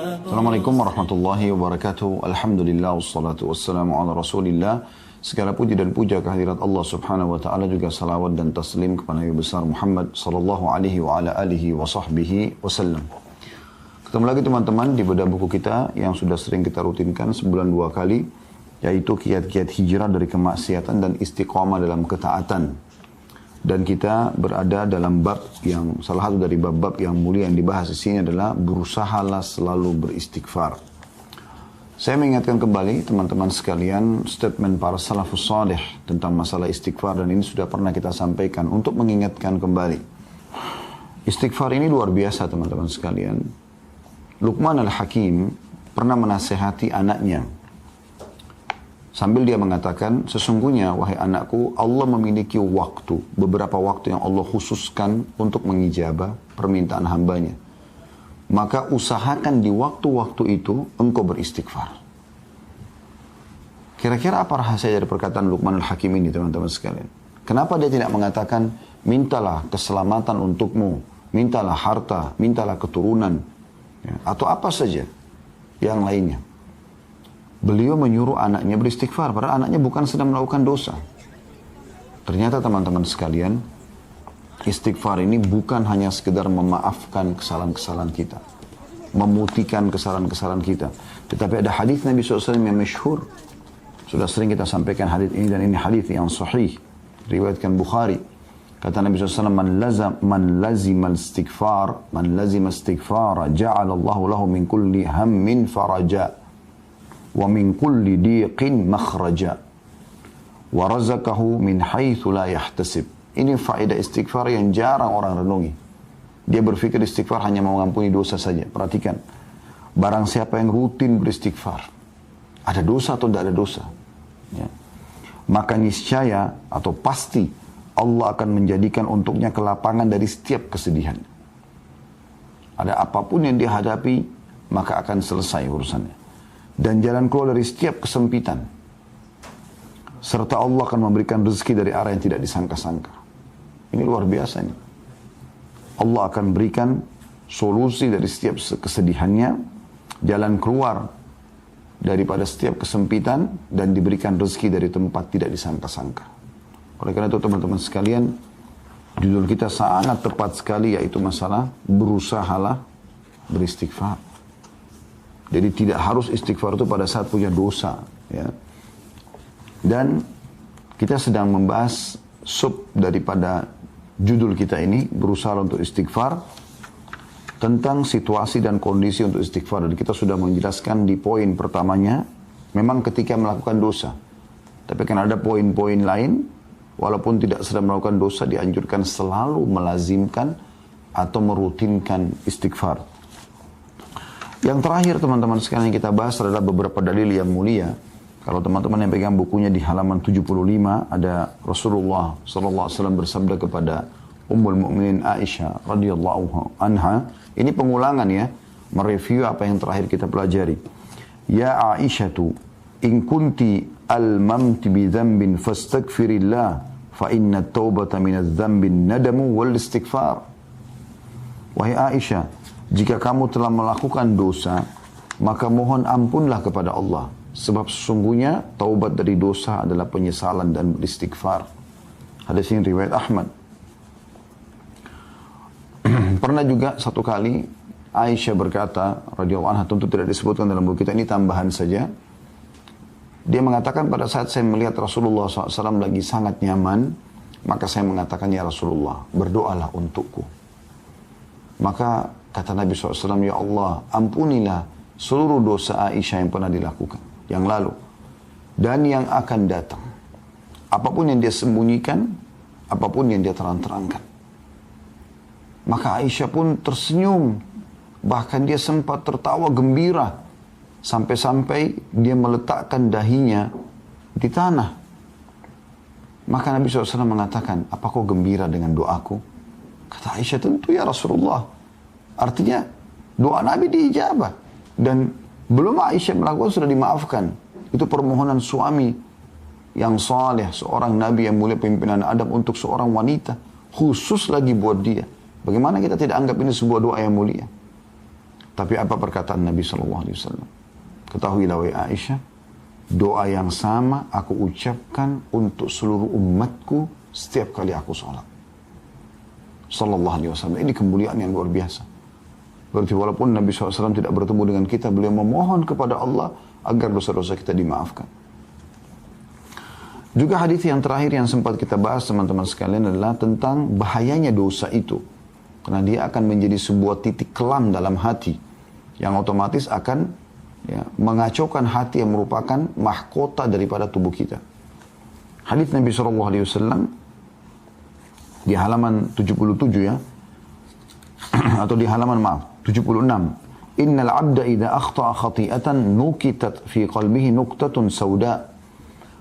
Assalamualaikum warahmatullahi wabarakatuh. Alhamdulillah wassalatu wassalamu ala Rasulillah. Segala puji dan puja kehadirat Allah Subhanahu wa taala, juga salawat dan taslim kepada Nabi besar Muhammad sallallahu alaihi wa ala alihi wa sahbihi wasallam. Ketemu lagi teman-teman di bedah buku kita yang sudah sering kita rutinkan sebulan 2 kali, yaitu kiat-kiat hijrah dari kemaksiatan dan istiqamah dalam ketaatan. Dan kita berada dalam bab yang salah satu dari bab-bab yang mulia yang dibahas di sini adalah berusahalah selalu beristighfar. Saya mengingatkan kembali teman-teman sekalian statement para salafus salih tentang masalah istighfar, dan ini sudah pernah kita sampaikan untuk mengingatkan kembali. Istighfar ini luar biasa teman-teman sekalian. Luqman al-Hakim pernah menasehati anaknya sambil dia mengatakan, sesungguhnya wahai anakku, Allah memiliki waktu, beberapa waktu yang Allah khususkan untuk mengijabah permintaan hambanya. Maka usahakan di waktu-waktu itu engkau beristighfar. Kira-kira apa rahasia dari perkataan Luqman al-Hakim ini teman-teman sekalian? Kenapa dia tidak mengatakan, mintalah keselamatan untukmu, mintalah harta, mintalah keturunan, ya, atau apa saja yang lainnya? Beliau menyuruh anaknya beristighfar, padahal anaknya bukan sedang melakukan dosa. Ternyata teman-teman sekalian, istighfar ini bukan hanya sekedar memaafkan kesalahan-kesalahan kita, memutihkan kesalahan-kesalahan kita. Tetapi ada hadis Nabi SAW yang masyhur. Sudah sering kita sampaikan hadis ini, dan ini hadis yang sahih, riwayatkan Bukhari. Kata Nabi SAW, man lazima istighfara, ja'alallahu lahu min kulli hammin faraja. Wa min kulli diqin makhraja wa razaqahu min haitsu la yahtasib. Ini faedah istighfar yang jarang orang renungi. Dia berpikir istighfar hanya mengampuni dosa saja. Perhatikan, barang siapa yang rutin beristighfar, ada dosa atau tidak ada dosa, ya, maka niscaya atau pasti Allah akan menjadikan untuknya kelapangan dari setiap kesedihan. Ada apapun yang dia hadapi, maka akan selesai urusannya. Dan jalan keluar dari setiap kesempitan. Serta Allah akan memberikan rezeki dari arah yang tidak disangka-sangka. Ini luar biasa ini. Allah akan berikan solusi dari setiap kesedihannya, jalan keluar daripada setiap kesempitan, dan diberikan rezeki dari tempat tidak disangka-sangka. Oleh karena itu teman-teman sekalian, judul kita sangat tepat sekali, yaitu masalah berusahalah beristighfar. Jadi tidak harus istighfar itu pada saat punya dosa, ya. Dan kita sedang membahas sub daripada judul kita ini, berusaha untuk istighfar, tentang situasi dan kondisi untuk istighfar. Dan kita sudah menjelaskan di poin pertamanya, memang ketika melakukan dosa. Tapi kan ada poin-poin lain, walaupun tidak sedang melakukan dosa, dianjurkan selalu melazimkan atau merutinkan istighfar. Yang terakhir teman-teman sekalian yang kita bahas adalah beberapa dalil yang mulia. Kalau teman-teman yang pegang bukunya di halaman 75, ada Rasulullah SAW bersabda kepada Ummul Mukminin Aisyah radhiyallahu anha. Ini pengulangan ya, mereview apa yang terakhir kita pelajari. Ya Aisyatu, in kunti almamti bi dzambin fastaghfirillah, fa inna at-taubata min adz-dzambi nadamu wal istighfar. Wahai Aisyah, jika kamu telah melakukan dosa, maka mohon ampunlah kepada Allah. Sebab sesungguhnya taubat dari dosa adalah penyesalan dan beristighfar. Hadis ini riwayat Ahmad. Pernah juga satu kali Aisyah berkata, radhiyallahu anha, tentu tidak disebutkan dalam buku kita, ini tambahan saja. Dia mengatakan, pada saat saya melihat Rasulullah SAW lagi sangat nyaman, maka saya mengatakan, ya Rasulullah, berdoalah untukku. Maka kata Nabi SAW, ya Allah, ampunilah seluruh dosa Aisyah yang pernah dilakukan, yang lalu, dan yang akan datang. Apapun yang dia sembunyikan, apapun yang dia terang-terangkan. Maka Aisyah pun tersenyum, bahkan dia sempat tertawa gembira, sampai-sampai dia meletakkan dahinya di tanah. Maka Nabi SAW mengatakan, apa kau gembira dengan doaku? Kata Aisyah, tentu ya Rasulullah. Artinya doa Nabi diijabah. Dan belum Aisyah melakukan sudah dimaafkan. Itu permohonan suami yang saleh, seorang Nabi yang mulia, pimpinan Adam untuk seorang wanita. Khusus lagi buat dia. Bagaimana kita tidak anggap ini sebuah doa yang mulia? Tapi apa perkataan Nabi SAW? Ketahuilah wahai Aisyah, doa yang sama aku ucapkan untuk seluruh umatku setiap kali aku sholat. Sallallahu alaihi wasallam. Ini kemuliaan yang luar biasa. Berarti walaupun Nabi SAW tidak bertemu dengan kita, beliau memohon kepada Allah agar dosa-dosa kita dimaafkan. Juga hadis yang terakhir yang sempat kita bahas teman-teman sekalian adalah tentang bahayanya dosa itu. Karena dia akan menjadi sebuah titik kelam dalam hati yang otomatis akan mengacaukan hati yang merupakan mahkota daripada tubuh kita. Hadis Nabi SAW di halaman 77 ya, atau di halaman 76. Innal abda idza akhta'a khati'atan nukitat fi qalbihi nuqtatun sauda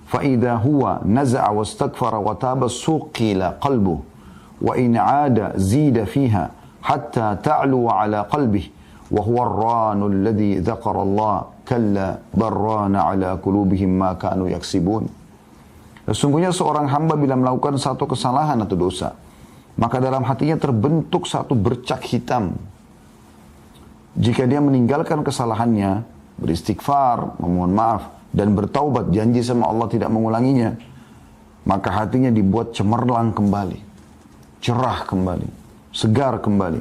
fa idza huwa naza'a wastaghfara wa taba suqila qalbuhu wa in 'ada zida fiha hatta ta'lu 'ala qalbihi wa huwa ar-ranu alladhi dzakara Allah kalla barrana 'ala qulubihim ma kanu yaksibun. Sesungguhnya seorang hamba bila melakukan satu kesalahan atau dosa, maka dalam hatinya terbentuk satu bercak hitam. Jika dia meninggalkan kesalahannya, beristighfar, memohon maaf, dan bertaubat, janji sama Allah tidak mengulanginya, maka hatinya dibuat cemerlang kembali, cerah kembali, segar kembali.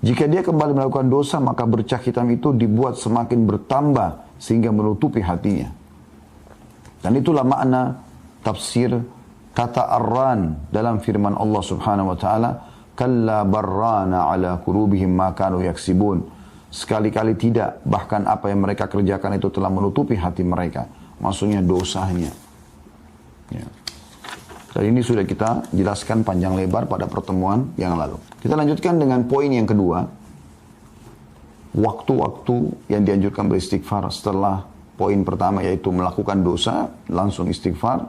Jika dia kembali melakukan dosa, maka bercak hitam itu dibuat semakin bertambah sehingga menutupi hatinya. Dan itulah makna tafsir kata arran dalam firman Allah Subhanahu wa taala, kalla barrana ala qulubihim ma kanu yaksibun. Sekali-kali tidak, bahkan apa yang mereka kerjakan itu telah menutupi hati mereka. Maksudnya dosanya. Ya. Dan ini sudah kita jelaskan panjang lebar pada pertemuan yang lalu. Kita lanjutkan dengan poin yang kedua. Waktu-waktu yang dianjurkan beristighfar setelah poin pertama yaitu melakukan dosa, langsung istighfar.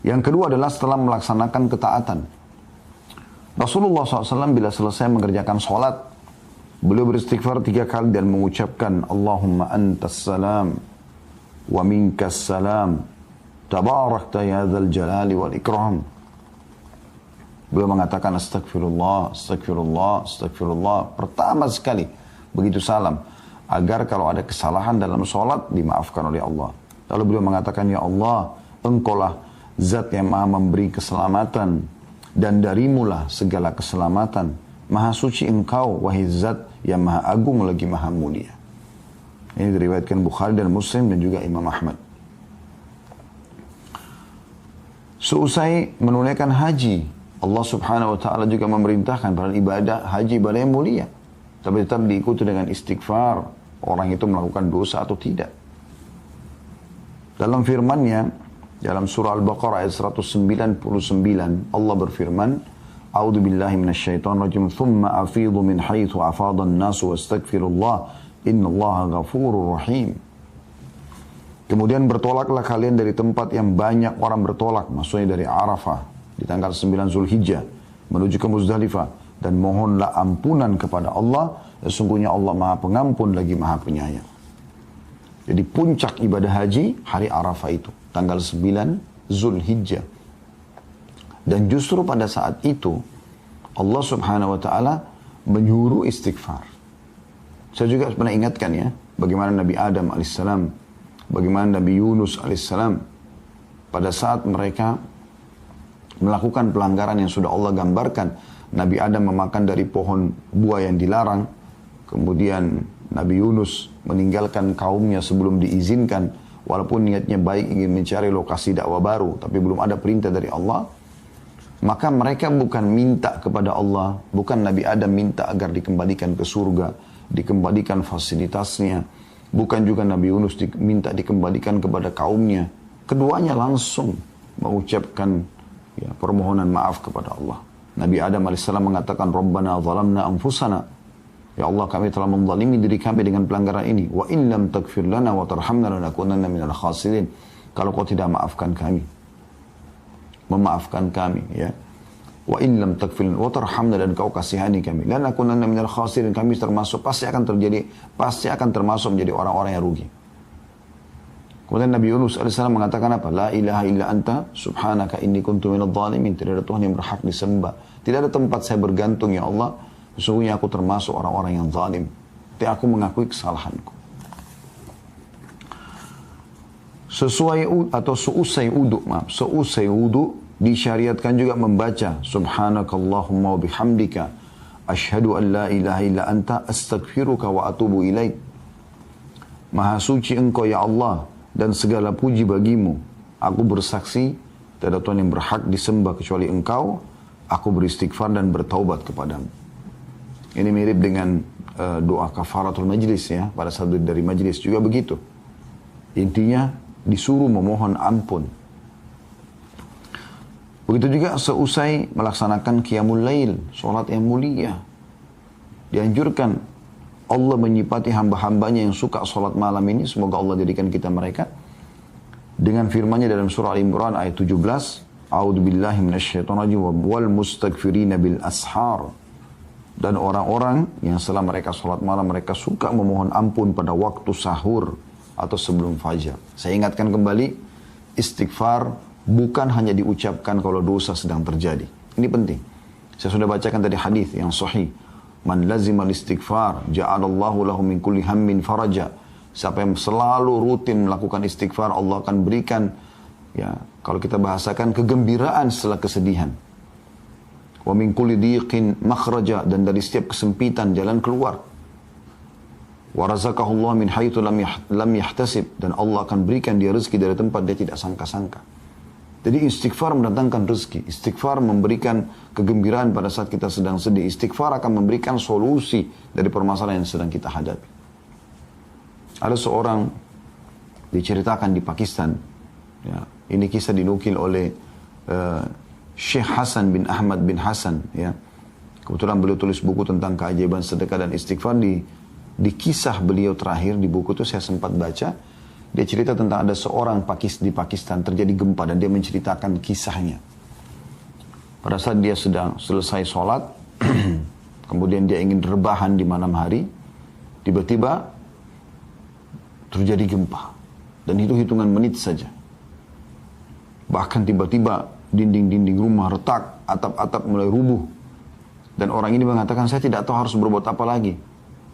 Yang kedua adalah setelah melaksanakan ketaatan. Rasulullah SAW bila selesai mengerjakan sholat, beliau beristighfar 3 kali dan mengucapkan Allahumma antas salam wa minkas salam tabarakta ya dzal jalali wal ikram. Beliau mengatakan astagfirullah, astagfirullah, astagfirullah pertama sekali begitu salam, agar kalau ada kesalahan dalam sholat dimaafkan oleh Allah. Lalu beliau mengatakan, ya Allah, engkaulah Zat yang maha memberi keselamatan, dan darimulah segala keselamatan. Maha suci engkau, wahai Zat yang maha agung lagi maha mulia. Ini diriwayatkan Bukhari dan Muslim dan juga Imam Ahmad. Seusai menunaikan haji, Allah Subhanahu wa ta'ala juga memerintahkan pada ibadah haji ibadah yang mulia. Tapi tetap diikuti dengan istighfar, orang itu melakukan dosa atau tidak. Dalam firman-Nya dalam surah Al-Baqarah ayat 199 Allah berfirman, A'udzu billahi minasyaitonir rajim, "Tsumma afidhu min haitsu afadha an-nasu wastaghfirullah, innallaha ghafurur rahim." Kemudian bertolaklah kalian dari tempat yang banyak orang bertolak, maksudnya dari Arafah di tanggal 9 Zulhijjah menuju ke Muzdalifah, dan mohonlah ampunan kepada Allah, sesungguhnya Allah Maha Pengampun lagi Maha Penyayang. Jadi puncak ibadah haji hari Arafah itu, tanggal 9 Zulhijjah. Dan justru pada saat itu Allah Subhanahu wa ta'ala menyuruh istighfar. Saya juga pernah ingatkan ya, bagaimana Nabi Adam alaihissalam, bagaimana Nabi Yunus alaihissalam pada saat mereka melakukan pelanggaran yang sudah Allah gambarkan. Nabi Adam memakan dari pohon buah yang dilarang, kemudian Nabi Yunus meninggalkan kaumnya sebelum diizinkan, walaupun niatnya baik ingin mencari lokasi dakwah baru, tapi belum ada perintah dari Allah. Maka mereka bukan minta kepada Allah, bukan Nabi Adam minta agar dikembalikan ke surga, dikembalikan fasilitasnya, bukan juga Nabi Yunus minta dikembalikan kepada kaumnya. Keduanya langsung mengucapkan permohonan maaf kepada Allah. Nabi Adam AS mengatakan, Rabbana zalamna anfusana, ya Allah, kami telah menzalimi diri kami dengan pelanggaran ini. Wa in lam taghfir lana wa tarhamna lanakunanna minal khasirin. Kalau kau tidak maafkan kami, memaafkan kami, ya. Wa in lam taghfir lana wa tarhamna, dan kau kasihani kami, lanakunanna minal khasirin, kami pasti akan termasuk menjadi orang-orang yang rugi. Kemudian Nabi Yunus AS mengatakan apa? La ilaha illa anta subhanaka inni kuntu minadh dhalimin. Tidak ada Tuhan yang berhak disembah, tidak ada tempat saya bergantung, ya Allah, sesungguhnya aku termasuk orang-orang yang zalim. Berarti aku mengakui kesalahanku. Seusai wudu disyariatkan juga membaca subhanakallahumma wa bihamdika asyhadu an la ilaha illa anta astaghfiruka wa atubu ilaik. Maha suci engkau ya Allah dan segala puji bagimu. Aku bersaksi tiada Tuhan yang berhak disembah kecuali engkau. Aku beristighfar dan bertaubat kepadamu. Ini mirip dengan doa kafaratul majlis ya. Pada saat dari majlis juga begitu. Intinya disuruh memohon ampun. Begitu juga seusai melaksanakan qiyamul lail, solat yang mulia. Dianjurkan Allah menyifati hamba-hambanya yang suka solat malam ini. Semoga Allah jadikan kita mereka. Dengan firman-Nya dalam surah Al-Imran ayat 17. A'udzu billahi minasyaitonir rajim wal mustaghfirina bil ashar. Dan orang-orang yang setelah mereka solat malam mereka suka memohon ampun pada waktu sahur atau sebelum fajar. Saya ingatkan kembali, istighfar bukan hanya diucapkan kalau dosa sedang terjadi. Ini penting. Saya sudah bacakan tadi hadis yang sahih. Man lazimal istighfar, ja'alallahu lahu min kulli hammin faraja. Siapa yang selalu rutin melakukan istighfar, Allah akan berikan, ya, kalau kita bahasakan, kegembiraan setelah kesedihan. Wa min kulli diqin makhraja, dan dari setiap kesempitan jalan keluar. Wa razaqahullah min haitsu lam yahtasib, dan Allah akan berikan dia rezeki dari tempat dia tidak sangka-sangka. Jadi istighfar mendatangkan rezeki, istighfar memberikan kegembiraan pada saat kita sedang sedih, istighfar akan memberikan solusi dari permasalahan yang sedang kita hadapi. Ada seorang diceritakan di Pakistan, ya, ini kisah dinukil oleh Syekh Hasan bin Ahmad bin Hasan, ya. Kebetulan beliau tulis buku tentang keajaiban sedekah dan istighfar. Di kisah beliau terakhir di buku itu saya sempat baca, dia cerita tentang ada seorang di Pakistan terjadi gempa dan dia menceritakan kisahnya. Pada saat dia sedang selesai sholat, kemudian dia ingin rebahan di malam hari, tiba-tiba terjadi gempa. Dan itu hitungan menit saja. Bahkan tiba-tiba dinding-dinding rumah retak, atap-atap mulai rubuh. Dan orang ini mengatakan, saya tidak tahu harus berbuat apa lagi.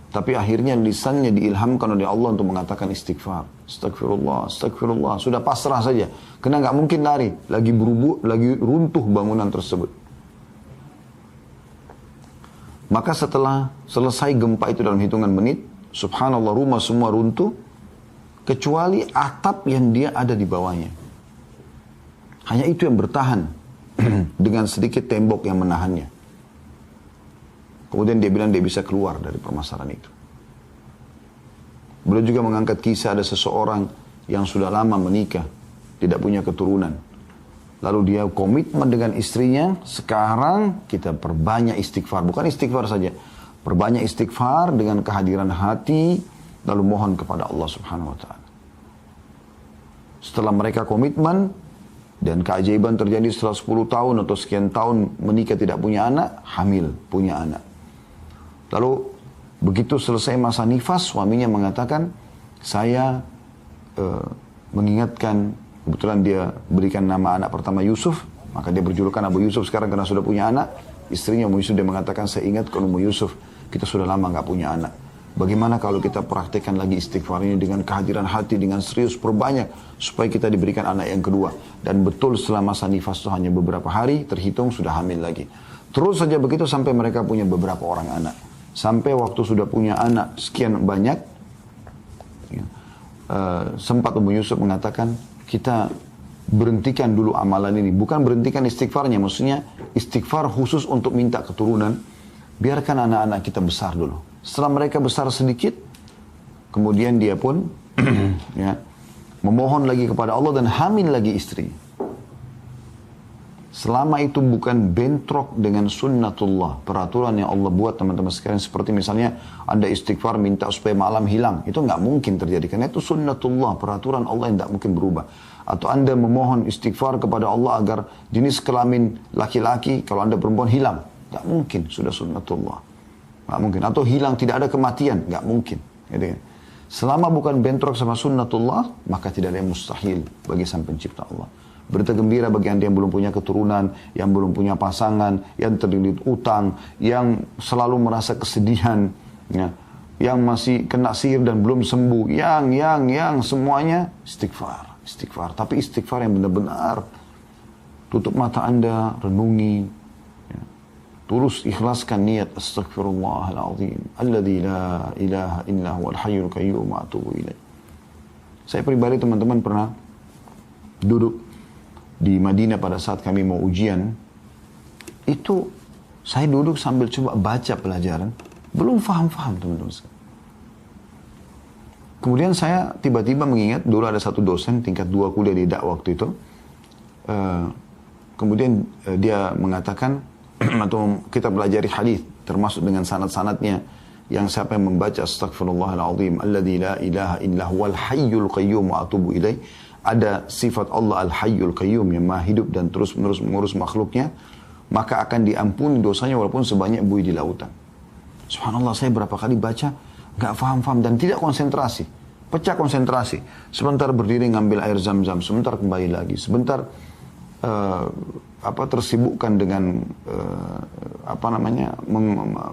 Tapi akhirnya lisannya diilhamkan oleh Allah untuk mengatakan istighfar. Astagfirullah, astagfirullah. Sudah pasrah saja. Karena nggak mungkin lari. Lagi berubuh, lagi runtuh bangunan tersebut. Maka setelah selesai gempa itu dalam hitungan menit, subhanallah, rumah semua runtuh. Kecuali atap yang dia ada di bawahnya. Hanya itu yang bertahan. Dengan sedikit tembok yang menahannya. Kemudian dia bilang dia bisa keluar dari permasalahan itu. Beliau juga mengangkat kisah ada seseorang yang sudah lama menikah, tidak punya keturunan. Lalu dia komitmen dengan istrinya, sekarang kita perbanyak istighfar. Bukan istighfar saja, perbanyak istighfar dengan kehadiran hati, lalu mohon kepada Allah Subhanahu wa Ta'ala. Setelah mereka komitmen, dan keajaiban terjadi setelah 10 tahun atau sekian tahun menikah tidak punya anak, hamil, punya anak. Lalu begitu selesai masa nifas, suaminya mengatakan, saya mengingatkan, kebetulan dia berikan nama anak pertama Yusuf, maka dia berjulukan Abu Yusuf sekarang karena sudah punya anak. Istrinya Ummu Yusuf, dia mengatakan, saya ingatkan Ummu Yusuf, kita sudah lama nggak punya anak. Bagaimana kalau kita praktekkan lagi istighfar ini dengan kehadiran hati, dengan serius, perbanyak, supaya kita diberikan anak yang kedua. Dan betul setelah masa nifas itu hanya beberapa hari, terhitung sudah hamil lagi. Terus saja begitu sampai mereka punya beberapa orang anak. Sampai waktu sudah punya anak sekian banyak, ya, sempat Ummu Yusuf mengatakan, kita berhentikan dulu amalan ini. Bukan berhentikan istighfarnya, maksudnya istighfar khusus untuk minta keturunan. Biarkan anak-anak kita besar dulu. Setelah mereka besar sedikit, kemudian dia pun ya, memohon lagi kepada Allah dan hamil lagi istri. Selama itu bukan bentrok dengan sunnatullah, peraturan yang Allah buat teman-teman sekalian, seperti misalnya Anda istighfar minta supaya malam hilang, itu nggak mungkin terjadi karena itu sunnatullah, peraturan Allah yang nggak mungkin berubah. Atau Anda memohon istighfar kepada Allah agar jenis kelamin laki-laki kalau Anda perempuan hilang, nggak mungkin, sudah sunnatullah, nggak mungkin. Atau hilang tidak ada kematian, nggak mungkin. Gitu kan? Selama bukan bentrok sama sunnatullah, maka tidak ada yang mustahil bagi sang pencipta Allah. Berita gembira bagi Anda yang belum punya keturunan, yang belum punya pasangan, yang terlilit utang, yang selalu merasa kesedihan, ya, yang masih kena sihir dan belum sembuh, yang semuanya istighfar, istighfar. Tapi istighfar yang benar-benar tutup mata Anda, renungi, ya. Tulus ikhlaskan niat astaghfirullahaladzim, alladzi la ilaha illa huwal hayyul qayyum wa atubu ilaih. Saya pribadi teman-teman pernah duduk di Madinah pada saat kami mau ujian. Itu saya duduk sambil coba baca pelajaran, belum faham-faham teman-teman. Kemudian saya tiba-tiba mengingat dulu ada satu dosen tingkat 2 kuliah di dakwah waktu itu. Kemudian dia mengatakan atau kita pelajari hadis termasuk dengan sanad-sanadnya, yang siapa yang membaca astaghfirullahaladzim alladzi la ilaha illa huwal hayyul qayyum wa atubu ilaih, ada sifat Allah al-hayyul qayyum yang maha hidup dan terus-menerus mengurus makhluknya, maka akan diampuni dosanya walaupun sebanyak buih di lautan. Subhanallah, saya berapa kali baca, gak faham-faham dan tidak konsentrasi. Pecah konsentrasi. Sebentar berdiri ngambil air zam-zam, sebentar kembali lagi. Sebentar tersibukkan dengan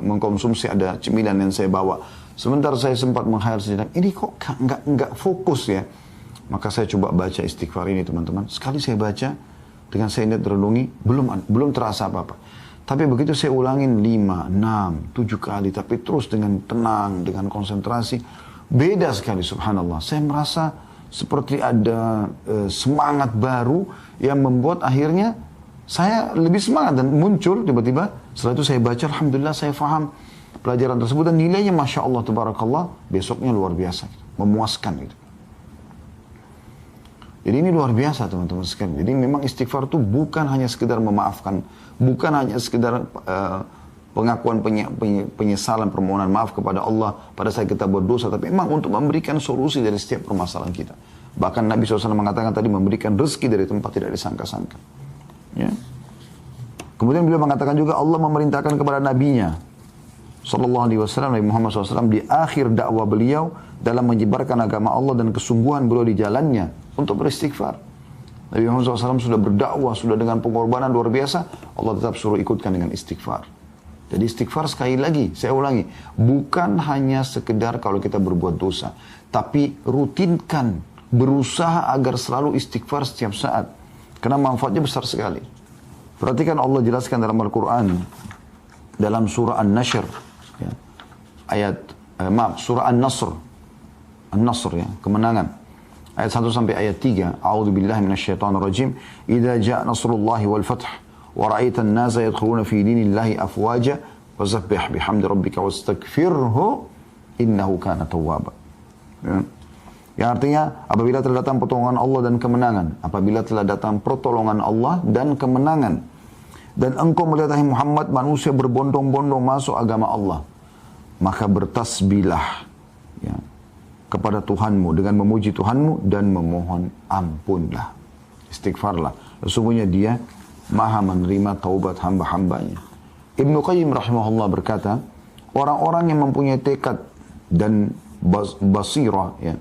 mengkonsumsi ada cemilan yang saya bawa. Sebentar saya sempat menghayal sejenak, ini kok gak fokus ya. Maka saya coba baca istighfar ini teman-teman. Sekali saya baca, dengan saya niat renungi, belum terasa apa-apa. Tapi begitu saya ulangin 5, 6, 7 kali, tapi terus dengan tenang, dengan konsentrasi, beda sekali subhanallah. Saya merasa seperti ada semangat baru yang membuat akhirnya saya lebih semangat dan muncul tiba-tiba. Setelah itu saya baca, alhamdulillah saya faham pelajaran tersebut dan nilainya Masya Allah, tabarakallah, besoknya luar biasa, memuaskan gitu. Jadi ini luar biasa teman-teman sekalian. Jadi memang istighfar itu bukan hanya sekedar memaafkan, bukan hanya sekedar pengakuan penyesalan, permohonan maaf kepada Allah pada saat kita berdosa, tapi memang untuk memberikan solusi dari setiap permasalahan kita. Bahkan Nabi SAW mengatakan tadi, memberikan rezeki dari tempat tidak disangka-sangka. Ya. Kemudian beliau mengatakan juga Allah memerintahkan kepada nabinya Sallallahu Alaihi Wasallam, Nabi Muhammad SAW, di akhir dakwah beliau dalam menyebarkan agama Allah dan kesungguhan beliau di jalannya untuk beristighfar. Nabi Muhammad SAW sudah berdakwah, sudah dengan pengorbanan luar biasa, Allah tetap suruh ikutkan dengan istighfar. Jadi istighfar sekali lagi, saya ulangi, bukan hanya sekedar kalau kita berbuat dosa, tapi rutinkan, berusaha agar selalu istighfar setiap saat. Karena manfaatnya besar sekali. Perhatikan Allah jelaskan dalam Al-Quran, dalam surah An-Nashr, ya, surah An-Nasr, An-Nasr ya, kemenangan. Ayat 1 sampai ayat 3. A'udzubillahi minasyaitonirrajim. Idza jaa nasrullahi wal fath wa ra'aitan nasa yadkhuluna fi dinillahi afwaja fasabbih bihamdi rabbika wastaghfirhu innahu kana tawwaba. Ya. Yang artinya apabila telah datang pertolongan Allah dan kemenangan, apabila telah datang pertolongan Allah dan kemenangan, dan engkau melihat hai Muhammad manusia berbondong-bondong masuk agama Allah, maka bertasbihlah ya, kepada Tuhanmu dengan memuji Tuhanmu dan memohon ampunlah, istighfarlah, sesungguhnya Dia maha menerima taubat hamba-hambanya. Ibnu Qayyim rahimahullah berkata, orang-orang yang mempunyai tekad dan basirah ya,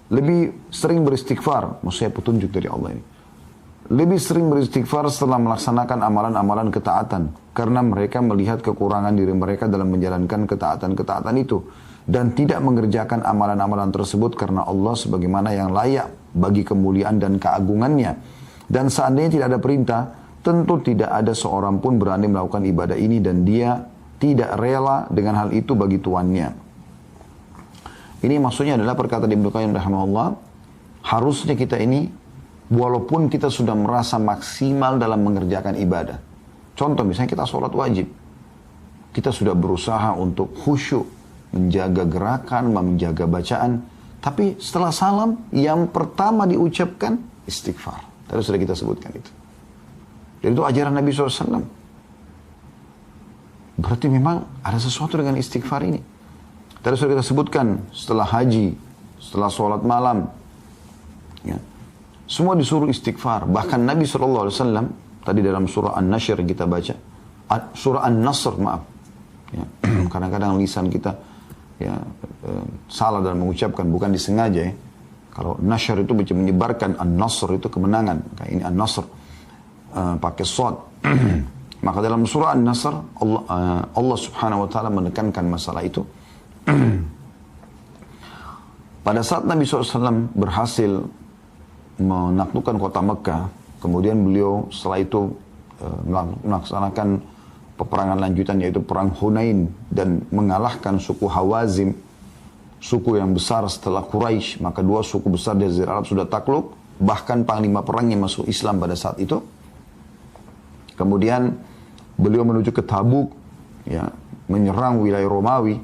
lebih sering beristighfar, maksudnya petunjuk dari Allah ini, lebih sering beristighfar setelah melaksanakan amalan-amalan ketaatan, karena mereka melihat kekurangan diri mereka dalam menjalankan ketaatan-ketaatan itu, dan tidak mengerjakan amalan-amalan tersebut karena Allah sebagaimana yang layak bagi kemuliaan dan keagungannya. Dan seandainya tidak ada perintah, tentu tidak ada seorang pun berani melakukan ibadah ini, dan dia tidak rela dengan hal itu bagi tuannya. Ini maksudnya adalah perkataan Ibnu Qayyim rahimahullah, harusnya kita ini walaupun kita sudah merasa maksimal dalam mengerjakan ibadah. Contoh misalnya kita sholat wajib, kita sudah berusaha untuk khusyuk, menjaga gerakan, menjaga bacaan, tapi setelah salam yang pertama diucapkan istighfar. Tadi sudah kita sebutkan itu. Dan itu ajaran Nabi SAW. Berarti memang ada sesuatu dengan istighfar ini. Tadi sudah kita sebutkan, setelah haji, setelah sholat malam, ya, semua disuruh istighfar. Bahkan Nabi SAW, tadi dalam surah An-Nashr kita baca, surah An-Nasr maaf, ya, kadang-kadang lisan kita ya, salah dalam mengucapkan, bukan disengaja ya. Kalau Nashr itu menyebarkan, An-Nasr itu kemenangan, kayak ini An-Nasr, pakai shad. Maka dalam surah An-Nasr, Allah subhanahu wa ta'ala menekankan masalah itu. Pada saat Nabi SAW berhasil menaklukkan kota Mekah, kemudian beliau setelah itu melaksanakan peperangan lanjutan yaitu perang Hunain dan mengalahkan suku Hawazim, suku yang besar setelah Quraisy. Maka dua suku besar di Jazirah Arab sudah takluk, bahkan panglima perangnya masuk Islam pada saat itu. Kemudian beliau menuju ke Tabuk, ya, menyerang wilayah Romawi.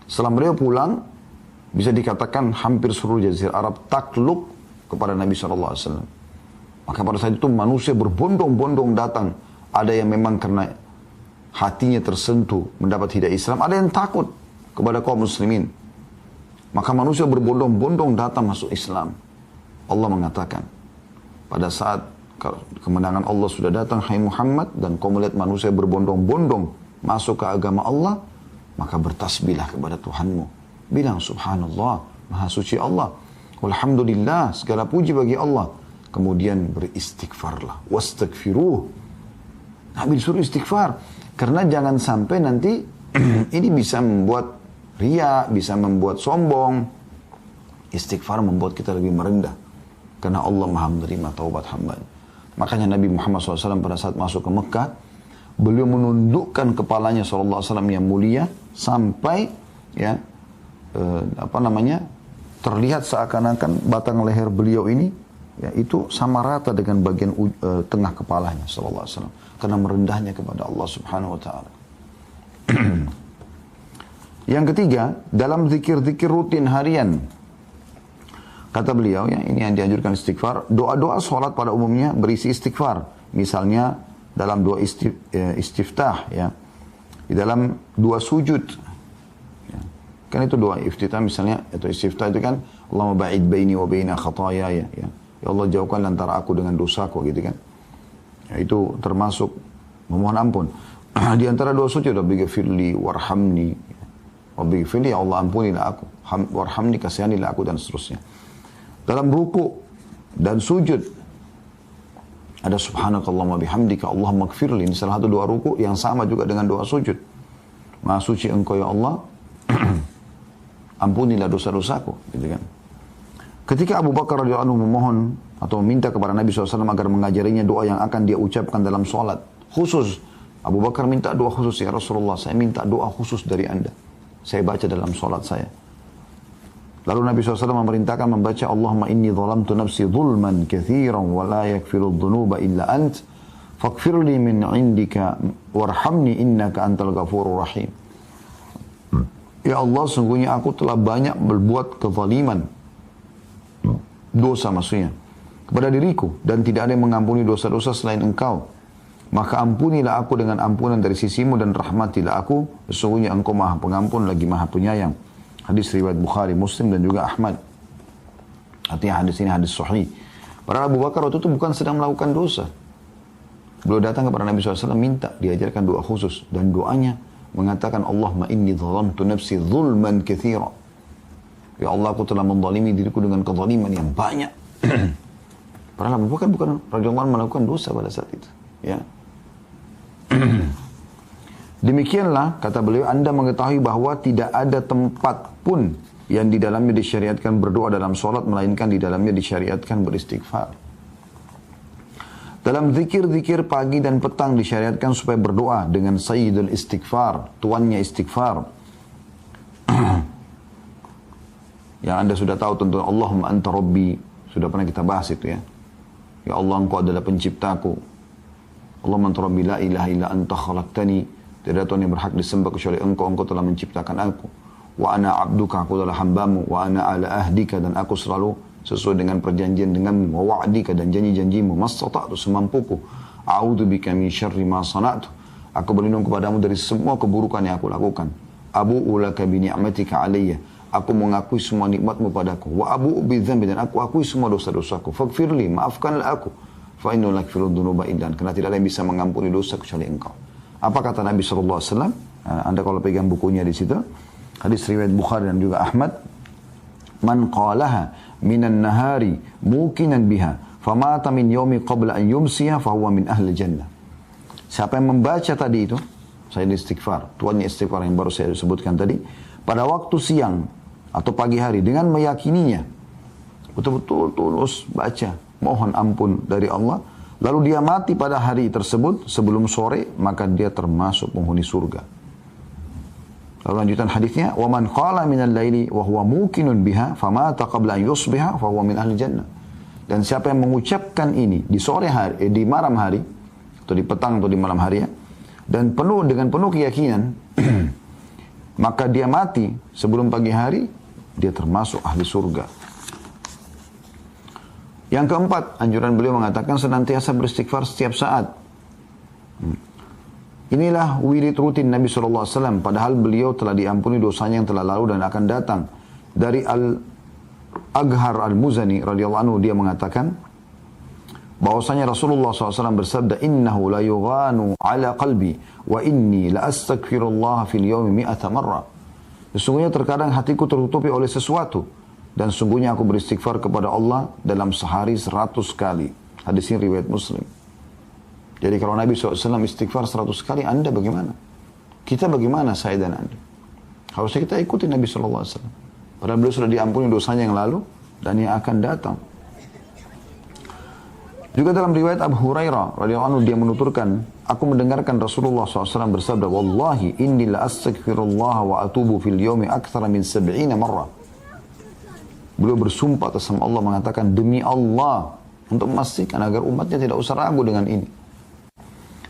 Setelah beliau pulang, bisa dikatakan hampir seluruh Jazirah Arab takluk kepada Nabi SAW. Maka pada saat itu manusia berbondong-bondong datang. Ada yang memang karena hatinya tersentuh mendapat hidayah Islam, ada yang takut kepada kaum muslimin. Maka manusia berbondong-bondong datang masuk Islam. Allah mengatakan, pada saat kemenangan Allah sudah datang, hai Muhammad, dan kau melihat manusia berbondong-bondong masuk ke agama Allah, maka bertasbihlah kepada Tuhanmu. Bilang subhanallah, maha suci Allah. Alhamdulillah, segala puji bagi Allah. Kemudian beristighfarlah. Wastaghfiruh. Nabi disuruh istighfar. Karena jangan sampai nanti ini bisa membuat riya, bisa membuat sombong. Istighfar membuat kita lebih merendah. Karena Allah maha menerima taubat hamba. Makanya Nabi Muhammad SAW pada saat masuk ke Mekah, beliau menundukkan kepalanya SAW yang mulia sampai ya terlihat seakan-akan batang leher beliau ini ya itu sama rata dengan bagian tengah kepalanya sallallahu alaihi wasallam karena merendahnya kepada Allah Subhanahu wa taala. Yang ketiga, dalam zikir-zikir rutin harian, kata beliau, ya, ini yang dianjurkan istighfar. Doa-doa sholat pada umumnya berisi istighfar. Misalnya dalam doa istiftah, ya, di dalam doa sujud. Kan itu doa iftitah misalnya, atau istiftah itu kan, Allahumma ba'id baini wa baina khatayaya, ya. Ya Allah jauhkan antara aku dengan dosaku, gitu kan. Ya, itu termasuk memohon ampun. Di antara doa sujud, Rabbighfirli warhamni. Rabbighfirli, ya Allah ampunilah aku. Warhamni, kasihanilah aku, dan seterusnya. Dalam ruku dan sujud, ada subhanakallahumma bihamdika, Allahumma gfirli. Ini salah satu doa ruku yang sama juga dengan doa sujud. Maha suci engkau ya Allah, ampunilah dosa-dosaku, gitu kan. Ketika Abu Bakar radhiyallahu anhu memohon atau meminta kepada Nabi SAW agar mengajarinya doa yang akan dia ucapkan dalam sholat khusus, Abu Bakar minta doa khusus, ya Rasulullah, saya minta doa khusus dari anda, saya baca dalam sholat saya. Lalu Nabi SAW memerintahkan membaca, Allahumma inni zalamtu nafsi zulman kathiran wa la yakfiru dhunuba illa ant faghfirli min indika warhamni innaka antal ghafurur rahim. Ya Allah, sungguhnya aku telah banyak berbuat kezaliman, dosa maksudnya, kepada diriku, dan tidak ada yang mengampuni dosa-dosa selain engkau. Maka ampunilah aku dengan ampunan dari sisimu, dan rahmatilah aku, sesungguhnya engkau maha pengampun lagi maha penyayang. Hadis riwayat Bukhari, Muslim, dan juga Ahmad. Artinya hadis ini hadis sahih. Padahal Abu Bakar waktu itu bukan sedang melakukan dosa. Beliau datang kepada Nabi SAW minta diajarkan doa khusus, dan doanya mengatakan, Allahumma inni zalamtu nafsi zulman katsira. Ya Allah, aku telah menzalimi diriku dengan kezaliman yang banyak. Padahal Abu Bakar bukan radhiyallahu anhu melakukan dosa pada saat itu, ya. Demikianlah, kata beliau, anda mengetahui bahwa tidak ada tempat pun yang di dalamnya disyariatkan berdoa dalam sholat, melainkan di dalamnya disyariatkan beristighfar. Dalam zikir-zikir pagi dan petang disyariatkan supaya berdoa dengan sayyidul istighfar, tuannya istighfar. Yang anda sudah tahu tentu, Allahumma anta rabbi, sudah pernah kita bahas itu, ya. Ya Allah, engkau adalah penciptaku. Allahumma anta rabbi la ilaha illa anta khalaqtani, tidak ada Tuhan yang berhak disembah kecuali engkau, engkau telah menciptakan aku. Wa ana abduka, aku adalah hambamu. Wa ana ala ahdika, dan aku selalu sesuai dengan perjanjian denganmu. Wa wa'dika, dan janji-janjimu. Mastata'tu, semampuku. A'udzubika min syarri ma sana'tu, aku berlindung kepadamu dari semua keburukan yang aku lakukan. Abu'u laka bi ni'matika alayya, aku mengakui semua nikmatmu padaku. Wa abu'u bi dzambi, dan aku akui semua dosa-dosaku. Faghfirli, maafkanlah aku. Fa innahu la yaghfiru dzunuba illa anta, karena tidak ada yang bisa mengampuni dosa kecuali engkau. Apa kata Nabi SAW? Anda kalau pegang bukunya di situ, hadis riwayat Bukhari dan juga Ahmad, man qalaha minan nahari muqinan biha famata min yaumi qabla an yumsiya fahuwa min ahli jannah. Siapa yang membaca tadi itu, saya istighfar, tuannya istighfar yang baru saya sebutkan tadi, pada waktu siang atau pagi hari dengan meyakininya, betul-betul tulus baca, mohon ampun dari Allah, lalu dia mati pada hari tersebut sebelum sore, maka dia termasuk penghuni surga. Lalu lanjutan hadisnya, wa man qala minal laili wa huwa muqinun biha famata qabla an yusbiha fa huwa min ahli jannah. Dan siapa yang mengucapkan ini di sore hari, di malam hari atau di petang atau di malam hari ya, dan dengan penuh keyakinan maka dia mati sebelum pagi hari, dia termasuk ahli surga. Yang keempat, anjuran beliau mengatakan senantiasa beristighfar setiap saat. Inilah wirid rutin Nabi SAW, padahal beliau telah diampuni dosanya yang telah lalu dan akan datang. Dari Al-Aghar Al-Muzani radhiyallahu anhu, dia mengatakan bahwasanya Rasulullah SAW bersabda, innahu la yughanu ala qalbi wa inni la astaghfirullah fil yawmi 100 marrah. Sesungguhnya terkadang hatiku tertutupi oleh sesuatu, dan sungguhnya aku beristighfar kepada Allah dalam sehari 100 kali. Hadis ini riwayat Muslim. Jadi kalau Nabi SAW istighfar 100 kali, Anda bagaimana? Kita bagaimana, saya dan Anda? Harusnya kita ikuti Nabi SAW. Padahal beliau sudah diampuni dosanya yang lalu dan yang akan datang. Juga dalam riwayat Abu Hurairah radhiyallahu anhu, dia menuturkan, aku mendengarkan Rasulullah SAW bersabda, wallahi inni la astaghfirullah wa atubu fil yawmi akthara min 70 marrah. Beliau bersumpah atas nama Allah mengatakan, demi Allah, untuk memastikan agar umatnya tidak usah ragu dengan ini.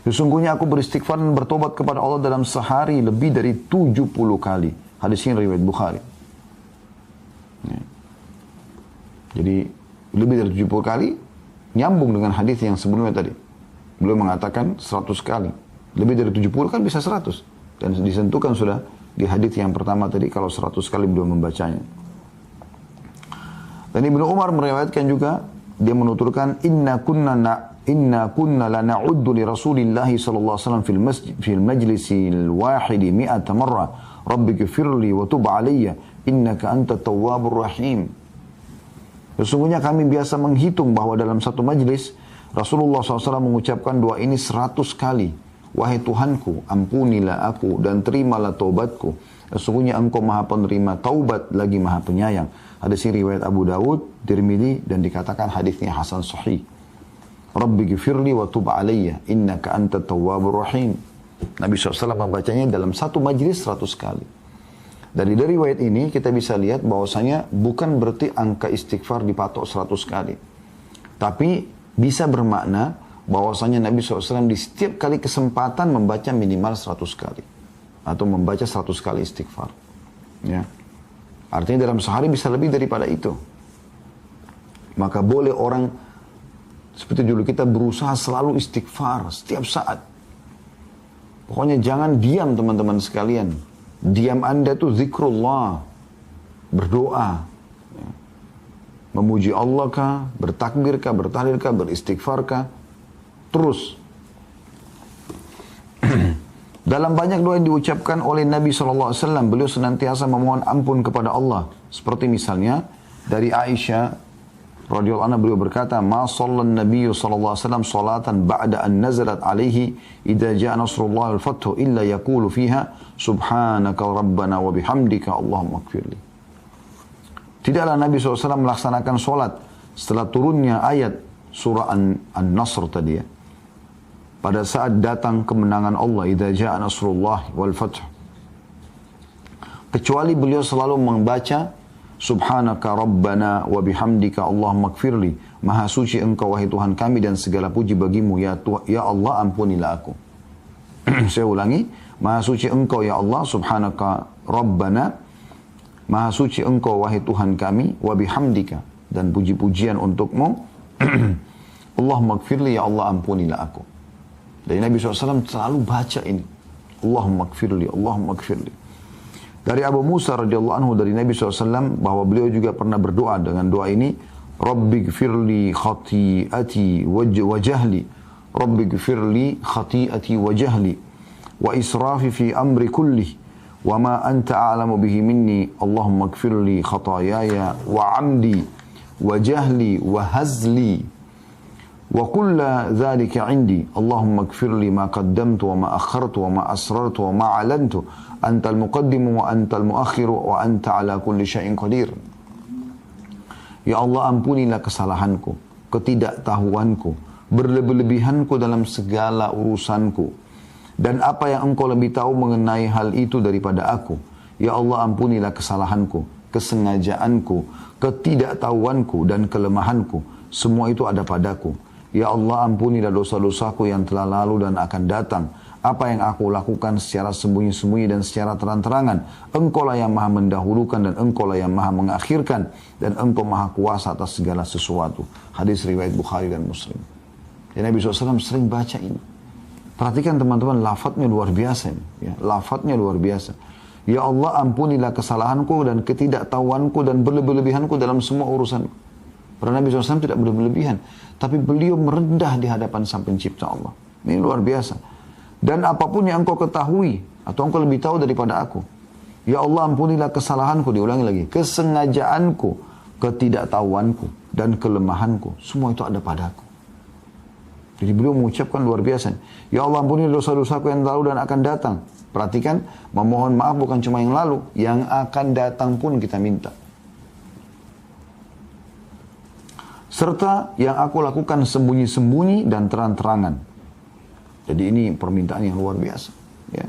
Sesungguhnya aku beristighfar dan bertobat kepada Allah dalam sehari lebih dari 70 kali. Hadis ini riwayat Bukhari. Ya. Jadi lebih dari 70 kali nyambung dengan hadis yang sebelumnya tadi. Beliau mengatakan 100 kali. Lebih dari 70 kan bisa 100. Dan disentuhkan sudah di hadis yang pertama tadi kalau 100 kali beliau membacanya. Dan Ibnu Umar meriwayatkan juga, dia menuturkan, inna kunna la na'uddu li Rasulillah sallallahu alaihi wasallam fil majlisil wahidi 100 marrah rabbighfirli wa tub alayya innaka antat tawwabur rahim. Sesungguhnya kami biasa menghitung bahwa dalam satu majlis Rasulullah SAW mengucapkan doa ini 100 kali. Wahai Tuhanku, ampunilah aku dan terimalah taubatku. Sesungguhnya engkau maha penerima taubat lagi maha penyayang. Hadis ini riwayat Abu Dawud, Tirmidzi, dan dikatakan hadisnya hasan sahih. Rabbi ghfirli wa tub alayya innaka antat tawwabur rahim. Nabi SAW membacanya dalam satu majlis 100 kali. Dari riwayat ini kita bisa lihat bahwasanya bukan berarti angka istighfar dipatok 100 kali. Tapi bisa bermakna bahwasanya Nabi SAW di setiap kali kesempatan membaca minimal 100 kali. Atau membaca 100 kali istighfar. Ya. Artinya dalam sehari bisa lebih daripada itu. Maka boleh orang seperti dulu kita berusaha selalu istighfar setiap saat. Pokoknya jangan diam teman-teman sekalian. Diam Anda itu zikrullah, berdoa, memuji Allah kah, bertakbir kah, bertahlil kah, beristighfar kah, terus. Dalam banyak doa yang diucapkan oleh Nabi SAW, beliau senantiasa memohon ampun kepada Allah. Seperti misalnya dari Aisyah radhiyallahu anha, beliau berkata, ma sallan nabiyyu sallallahu alaihi wasallam salatan ba'da an nazalat alaihi idza jaa nasrullah wal fathu illa yaqulu fiha subhanaka rabbana wa bihamdika allahumma ighfirli. Tidaklah Nabi SAW melaksanakan solat setelah turunnya ayat surah An-Nasr tadi ya, pada saat datang kemenangan Allah, idza jaa nasrullah wal fath, kecuali beliau selalu membaca subhanaka rabbana wa bihamdika allahumma ighfirli, maha suci engkau wahai Tuhan kami dan segala puji bagimu ya Allah, ampunilah aku. Saya ulangi, maha suci engkau ya Allah, subhanaka rabbana, maha suci engkau wahai Tuhan kami, wa bihamdika, dan puji-pujian untukmu, allahumma ighfirli, ya Allah ampunilah aku. Dari Nabi SAW selalu baca ini, Allahumma ighfirli, Allahumma ighfirli. Dari Abu Musa radhiyallahu anhu dari Nabi SAW bahwa beliau juga pernah berdoa dengan doa ini, Rabbi ighfirli khati'ati wa jahli, Rabbi ighfirli khati'ati wa jahli, wa israfi fi amri kulli, wa ma anta a'lamu bihi minni, Allahumma ighfirli khatayaya wa amdi wa jahli wa hazli Wa kulla dzalika indi. Allahumma ighfir li ma qaddamtu wa ma akhartu wa ma asrartu wa ma alantu. Antal muqaddimu wa antal muakhiru wa anta ala kulli syai'in qadir. Ya Allah, ampunilah kesalahanku, ketidaktahuanku, berlebih-lebihanku dalam segala urusanku. Dan apa yang engkau lebih tahu mengenai hal itu daripada aku. Ya Allah, ampunilah kesalahanku, kesengajaanku, ketidaktahuanku dan kelemahanku. Semua itu ada padaku. Ya Allah, ampunilah dosa-dosaku yang telah lalu dan akan datang. Apa yang aku lakukan secara sembunyi-sembunyi dan secara terang-terangan. Engkau lah yang maha mendahulukan dan engkau lah yang maha mengakhirkan. Dan engkau maha kuasa atas segala sesuatu. Hadis riwayat Bukhari dan Muslim. Dan Nabi SAW sering baca ini. Perhatikan teman-teman, lafadznya luar biasa ini. Ya, lafadznya luar biasa. Ya Allah, ampunilah kesalahanku dan ketidaktahuanku dan berlebih-lebihanku dalam semua urusanku. Karena Nabi SAW tidak berlebihan. Tapi beliau merendah di hadapan Sang Pencipta Allah. Ini luar biasa. Dan apapun yang engkau ketahui, atau engkau lebih tahu daripada aku. Ya Allah, ampunilah kesalahanku, diulangi lagi. Kesengajaanku, ketidaktahuanku, dan kelemahanku. Semua itu ada padaku. Jadi beliau mengucapkan luar biasa. Ya Allah, ampunilah dosa-dosaku yang lalu dan akan datang. Perhatikan, memohon maaf bukan cuma yang lalu, yang akan datang pun kita minta. Serta yang aku lakukan sembunyi-sembunyi dan terang-terangan. Jadi ini permintaan yang luar biasa. Ya.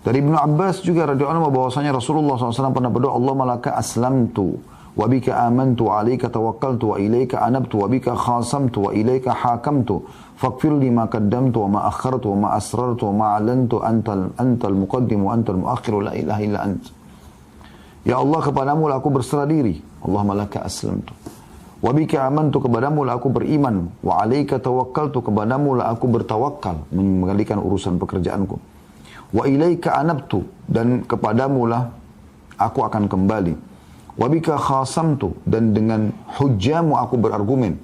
Dari Ibnu Abbas juga radhiyallahu anhu bahwasanya Rasulullah SAW pernah berdoa, Allahumma laka aslamtu wa bika amantu wa alaika tawakkaltu wa ilaika anabtu wa bika khasamtu wa ilaika hakamtu faghfir li ma qaddamtu wa ma akhartu wa ma asrartu wa ma alantu antal muqaddim wa antal muakhir la ilaha illa ant. Ya Allah, kepadamu lah aku berserah diri. Allahumma laka aslamtu. Wa bika amantu, kepadamu lah aku beriman. Wa alaika tawakkaltu, kepadamu lah aku bertawakal, mengalihkan urusan pekerjaanku. Wa ilaika anabtu, dan kepadamu lah aku akan kembali. Wa bika khasamtu, dan dengan hujjamu aku berargumen.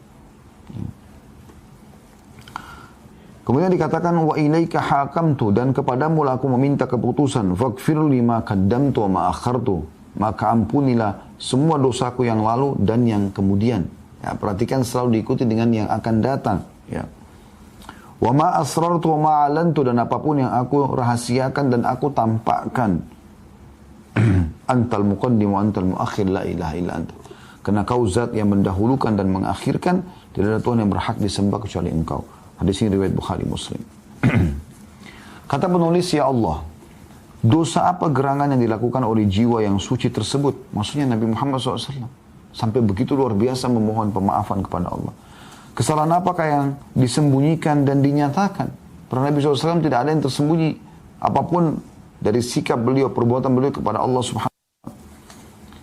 Kemudian dikatakan wa ilaika hakamtu, dan kepadamu lah aku meminta keputusan. Faghfir lima qaddamtu wa ma akhartu, maka ampunilah semua dosaku yang lalu dan yang kemudian. Ya, perhatikan selalu diikuti dengan yang akan datang. Ya. Wa ma asrartu wa ma alantu, dan apapun yang aku rahasiakan dan aku tampakkan. Antal muqaddim wa antal muakhir la ilaha illa anta. Karena kau zat yang mendahulukan dan mengakhirkan, tidak ada Tuhan yang berhak disembah kecuali engkau. Hadis ini riwayat Bukhari Muslim. Kata penulis, ya Allah, dosa apa gerangan yang dilakukan oleh jiwa yang suci tersebut? Maksudnya Nabi Muhammad SAW. Sampai begitu luar biasa memohon pemaafan kepada Allah. Kesalahan apakah yang disembunyikan dan dinyatakan? Karena Nabi SAW tidak ada yang tersembunyi. Apapun dari sikap beliau, perbuatan beliau kepada Allah Subhanahu wa Ta'ala.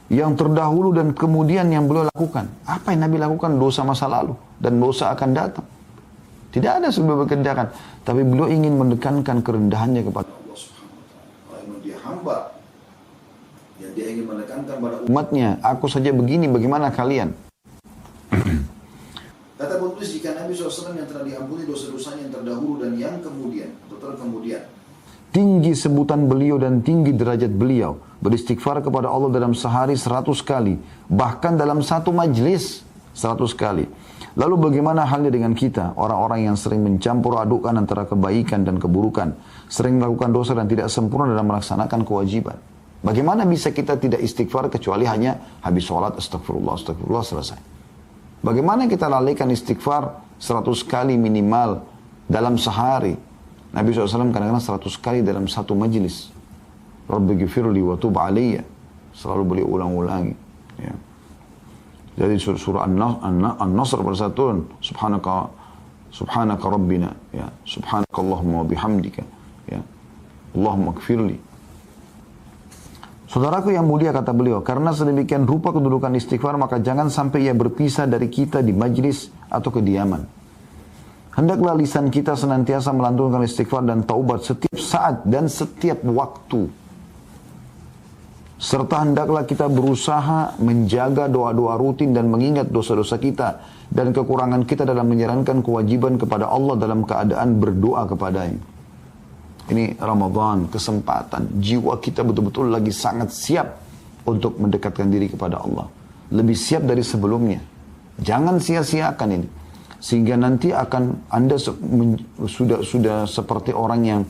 Yang terdahulu dan kemudian yang beliau lakukan. Apa yang Nabi lakukan? Dosa masa lalu. Dan dosa akan datang. Tidak ada sebuah kerendahan. Tapi beliau ingin menekankan kerendahannya kepada Allah Subhanahu wa Ta'ala. Kalau dia hamba, yang dia ingin menekankan pada umatnya, aku saja begini, bagaimana kalian? Kata penulis, jika Nabi SAW yang telah diampuni dosa-dosanya yang terdahulu dan yang kemudian, atau terkemudian, tinggi sebutan beliau dan tinggi derajat beliau, beristighfar kepada Allah dalam sehari 100 kali, bahkan dalam satu majlis 100 kali. Lalu bagaimana halnya dengan kita, orang-orang yang sering mencampur adukkan antara kebaikan dan keburukan, sering melakukan dosa dan tidak sempurna dalam melaksanakan kewajiban? Bagaimana bisa kita tidak istighfar kecuali hanya habis sholat, astagfirullah, astagfirullah, selesai? Bagaimana kita lalaikan istighfar 100 kali minimal dalam sehari? Nabi SAW kadang-kadang 100 kali dalam satu majlis. Rabbi ghifirli wa tub aliyya. Selalu beliau ulang-ulangi. Ya. Jadi surah An-Nasr pada saat turun, Subhanaka Rabbina, ya, Subhanaka Allahumma wa bihamdika, ya, Allahumma ghfirli. Saudaraku yang mulia, kata beliau, karena sedemikian rupa kedudukan istighfar, maka jangan sampai ia berpisah dari kita di majlis atau kediaman. Hendaklah lisan kita senantiasa melantunkan istighfar dan taubat setiap saat dan setiap waktu. Serta hendaklah kita berusaha menjaga doa-doa rutin dan mengingat dosa-dosa kita dan kekurangan kita dalam menjalankan kewajiban kepada Allah dalam keadaan berdoa kepadanya. Ini Ramadan, kesempatan. Jiwa kita betul-betul lagi sangat siap untuk mendekatkan diri kepada Allah. Lebih siap dari sebelumnya. Jangan sia-siakan ini. Sehingga nanti akan Anda sudah seperti orang yang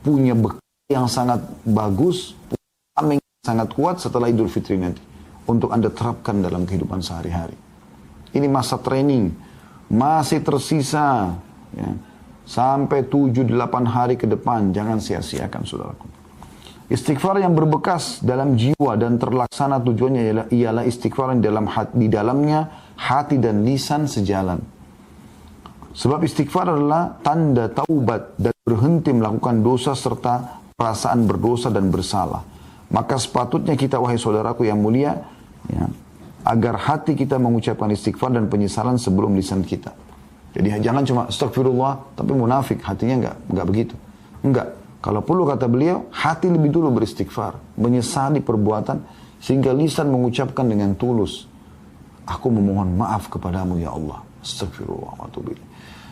punya bekal yang sangat bagus, punya yang sangat kuat setelah Idul Fitri nanti. Untuk Anda terapkan dalam kehidupan sehari-hari. Ini masa training. Masih tersisa. Ya, sampai 7-8 hari ke depan. Jangan sia-siakan saudaraku. Istighfar yang berbekas dalam jiwa dan terlaksana tujuannya ialah istighfar yang di dalamnya hati dan lisan sejalan. Sebab istighfar adalah tanda taubat dan berhenti melakukan dosa serta perasaan berdosa dan bersalah. Maka sepatutnya kita, wahai saudaraku yang mulia, ya, agar hati kita mengucapkan istighfar dan penyesalan sebelum lisan kita. Jadi jangan cuma astagfirullah tapi munafik, hatinya enggak begitu. Enggak. Kalau perlu kata beliau, hati lebih dulu beristighfar, menyesali perbuatan sehingga lisan mengucapkan dengan tulus, aku memohon maaf kepadamu ya Allah. Astagfirullah wa atubu ilaih.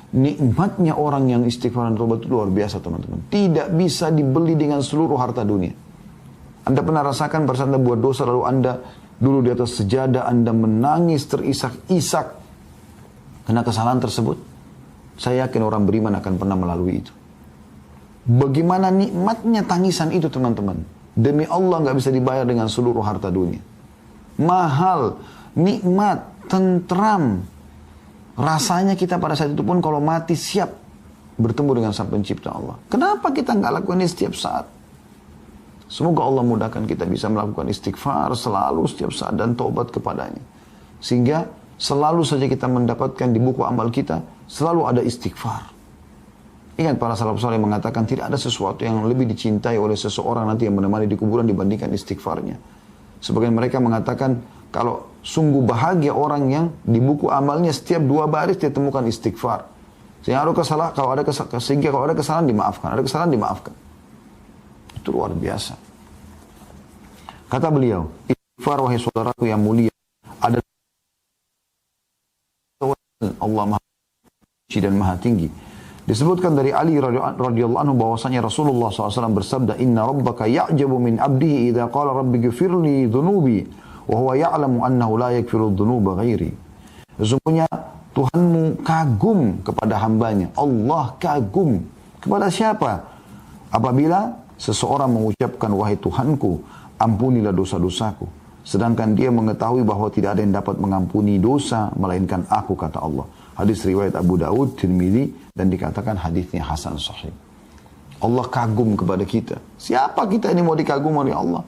Nikmatnya orang yang istighfar dan taubat itu luar biasa teman-teman. Tidak bisa dibeli dengan seluruh harta dunia. Anda pernah rasakan pada saat Anda buat dosa lalu Anda dulu di atas sejadah Anda menangis terisak-isak karena kesalahan tersebut? Saya yakin orang beriman akan pernah melalui itu. Bagaimana nikmatnya tangisan itu teman-teman. Demi Allah nggak bisa dibayar dengan seluruh harta dunia. Mahal, nikmat, tentram. Rasanya kita pada saat itu pun kalau mati siap bertemu dengan Sang Pencipta Allah. Kenapa kita nggak lakukan ini setiap saat? Semoga Allah mudahkan kita bisa melakukan istighfar selalu setiap saat dan taubat kepadanya. Sehingga selalu saja kita mendapatkan di buku amal kita, selalu ada istighfar. Ingat para salaf saleh mengatakan tidak ada sesuatu yang lebih dicintai oleh seseorang nanti yang menemani di kuburan dibandingkan istighfarnya. Sebagian mereka mengatakan kalau sungguh bahagia orang yang di buku amalnya setiap 2 baris dia temukan istighfar. Sehingga kalau ada kesalahan dimaafkan, ada kesalahan dimaafkan. Itu luar biasa. Kata beliau, istighfar wahai saudaraku yang mulia adalah Allah Maha Suci dan Maha Tinggi. Disebutkan dari Ali radhiyallahu anhu bahwasanya Rasulullah SAW bersabda, Inna rabbaka ya'jabu min abdihi idha qala rabbi gfirli dhunubi wa huwa ya'lamu annahu la yakfiru dhunuba ghairi. Sesungguhnya Tuhanmu kagum kepada hambanya. Allah kagum kepada siapa? Apabila seseorang mengucapkan, wahai Tuhanku, ampunilah dosa-dosaku. Sedangkan dia mengetahui bahwa tidak ada yang dapat mengampuni dosa melainkan aku, kata Allah. Hadis riwayat Abu Daud, Tirmidzi, dan dikatakan hadisnya hasan sahih. Allah kagum kepada kita. Siapa kita ini mau dikagumi oleh Allah?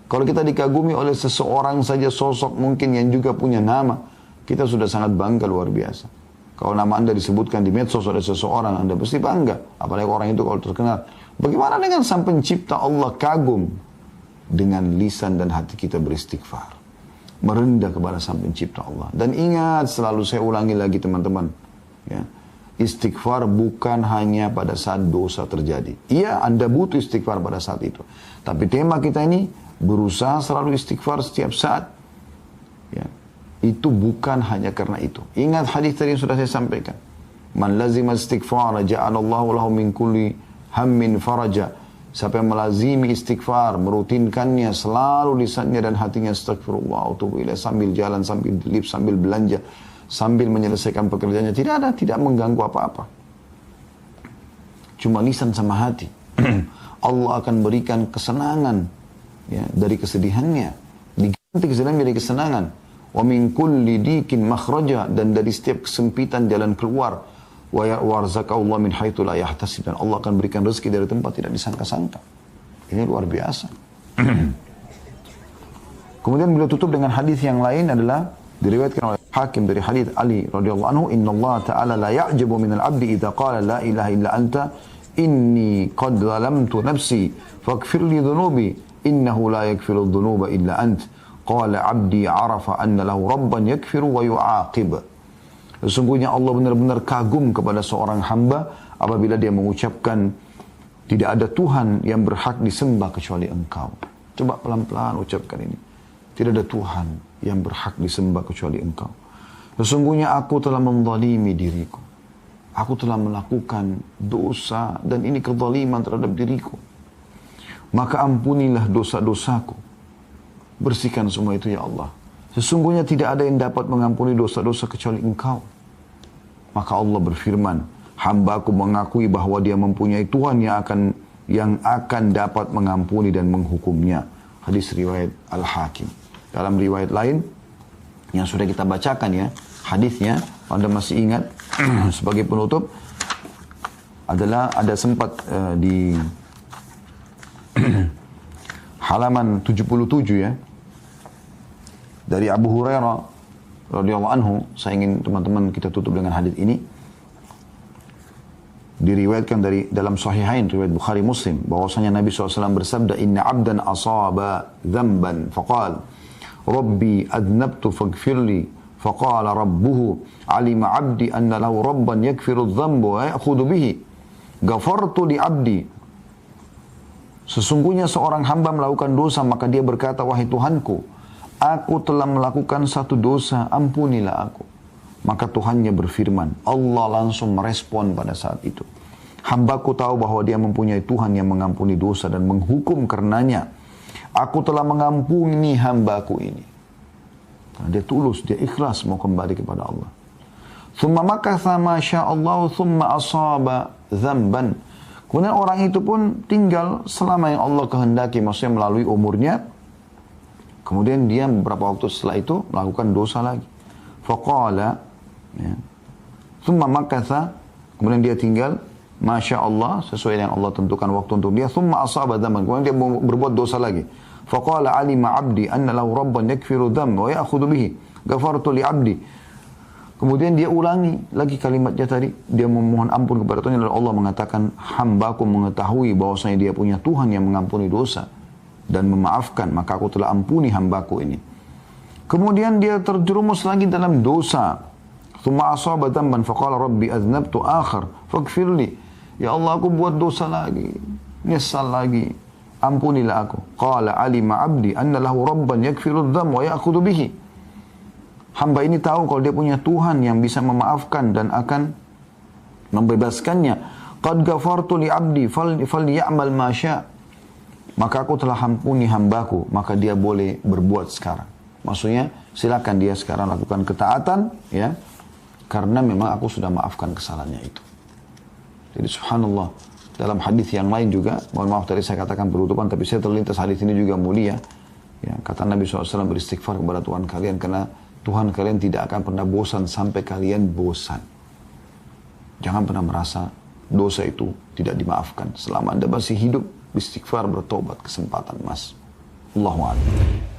Kalau kita dikagumi oleh seseorang saja sosok mungkin yang juga punya nama, kita sudah sangat bangga luar biasa. Kalau nama Anda disebutkan di medsos oleh seseorang, Anda pasti bangga. Apalagi orang itu kalau terkenal. Bagaimana dengan Sang Pencipta Allah kagum? Dengan lisan dan hati kita beristighfar. Merendah kepada Sang Pencipta Allah. Dan ingat, selalu saya ulangi lagi teman-teman. Ya. Istighfar bukan hanya pada saat dosa terjadi. Iya, Anda butuh istighfar pada saat itu. Tapi tema kita ini, berusaha selalu istighfar setiap saat. Ya. Itu bukan hanya karena itu. Ingat hadis tadi yang sudah saya sampaikan. Man lazima istighfar, ja'alallahu lahu min kulli hammin faraja. Siapa yang melazimi istighfar, merutinkannya selalu lisannya dan hatinya astagfirullah, atubu ilaih, sambil jalan, sambil lip, sambil belanja, sambil menyelesaikan pekerjaannya, tidak mengganggu apa-apa. Cuma lisan sama hati. Allah akan berikan kesenangan ya, dari kesedihannya, diganti kesedihan menjadi kesenangan. Wa min kulli dikin makhraja, dan dari setiap kesempitan jalan keluar. Warzaqallahu min haitsu la yahtasib, dan Allah akan berikan rezeki dari tempat tidak disangka-sangka. Ini luar biasa. Kemudian beliau tutup dengan hadis yang lain adalah diriwayatkan oleh Hakim dari hadis Ali radhiyallahu anhu, innallaha ta'ala la ya'jabu minal 'abdi idza qala la ilaha illa anta inni qad zalamtu nafsi faghfir li dhunubi innahu la yaghfiru dhunuba illa ant. Qala 'abdi 'arafa anna lahu rabban yaghfiru wa yu'aqib. Sesungguhnya Allah benar-benar kagum kepada seorang hamba apabila dia mengucapkan tidak ada Tuhan yang berhak disembah kecuali Engkau. Coba pelan-pelan ucapkan ini. Tidak ada Tuhan yang berhak disembah kecuali Engkau. Sesungguhnya aku telah menzalimi diriku. Aku telah melakukan dosa dan ini kezaliman terhadap diriku. Maka ampunilah dosa-dosaku. Bersihkan semua itu ya Allah. Sesungguhnya tidak ada yang dapat mengampuni dosa-dosa kecuali Engkau. Maka Allah berfirman, hambaku mengakui bahwa dia mempunyai Tuhan yang akan dapat mengampuni dan menghukumnya. Hadis riwayat Al-Hakim. Dalam riwayat lain yang sudah kita bacakan ya, hadisnya, Anda masih ingat, sebagai penutup adalah ada sempat di halaman 77 ya, dari Abu Hurairah radhiyallahu anhu. Saya ingin teman-teman kita tutup dengan hadis ini. Diriwayatkan dari dalam Sahihain riwayat Bukhari Muslim bahwasanya Nabi SAW bersabda, inna abdan asaba dzamban faqala rabbi adnabtu faghfirli faqala rabbuhu alima abdi anna lahu rabban yakfiru dzamba wa ya'khudhu bihi ghafartu li abdi. Sesungguhnya seorang hamba melakukan dosa, maka dia berkata, wahai Tuhanku, aku telah melakukan satu dosa, ampunilah aku. Maka Tuhannya berfirman, Allah langsung merespon pada saat itu, hambaku tahu bahwa dia mempunyai Tuhan yang mengampuni dosa dan menghukum karenanya. Aku telah mengampuni hambaku ini. Nah, dia tulus, dia ikhlas mau kembali kepada Allah. Thumma makatha ma sya'allahu thumma asaba dzamban. Kemudian orang itu pun tinggal selama yang Allah kehendaki, maksudnya melalui umurnya. Kemudian dia beberapa waktu setelah itu melakukan dosa lagi. Faqala, ya, thumma makatha, kemudian dia tinggal, Masya Allah, sesuai yang Allah tentukan waktu untuk dia. Thumma asaba dzamban, kemudian dia berbuat dosa lagi. Faqala alima abdi anna lahu rabban yakfiru dzam wa ya'khudhu bihi ghafartu li abdi. Kemudian dia ulangi lagi kalimatnya tadi. Dia memohon ampun kepada Tuhan. Lalu Allah mengatakan, hambaku mengetahui bahwasanya dia punya Tuhan yang mengampuni dosa dan memaafkan, maka aku telah ampuni hambaku ini. Kemudian dia terjerumus lagi dalam dosa. Thumma asaba dzamban faqala rabbi aznabtu akhar faghfirli. Ya Allah, aku buat dosa lagi, nyesal lagi, ampunilah aku. Qala alima abdi anna lahu rabban yakfiru dzam wa ya'khudhu bihi. Hamba ini tahu kalau dia punya Tuhan yang bisa memaafkan dan akan membebaskannya. Qad ghafartu li abdi faly'amal ma syaa. Maka aku telah ampuni hambaku, maka dia boleh berbuat sekarang. Maksudnya silakan dia sekarang lakukan ketaatan, ya, karena memang aku sudah maafkan kesalahannya itu. Jadi subhanallah, dalam hadis yang lain juga, mohon maaf tadi saya katakan penutupan, tapi saya terlintas hadis ini juga mulia. Ya, kata Nabi SAW, beristighfar kepada Tuhan kalian, karena Tuhan kalian tidak akan pernah bosan sampai kalian bosan. Jangan pernah merasa dosa itu tidak dimaafkan. Selama Anda masih hidup, istighfar, bertobat, kesempatan mas. Allahu a'lam.